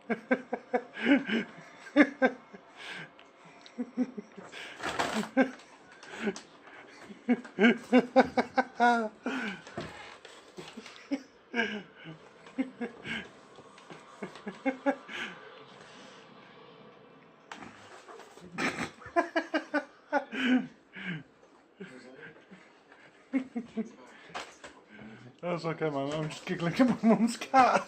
Dat is oké, man. I'm just giggling at my mum's cat.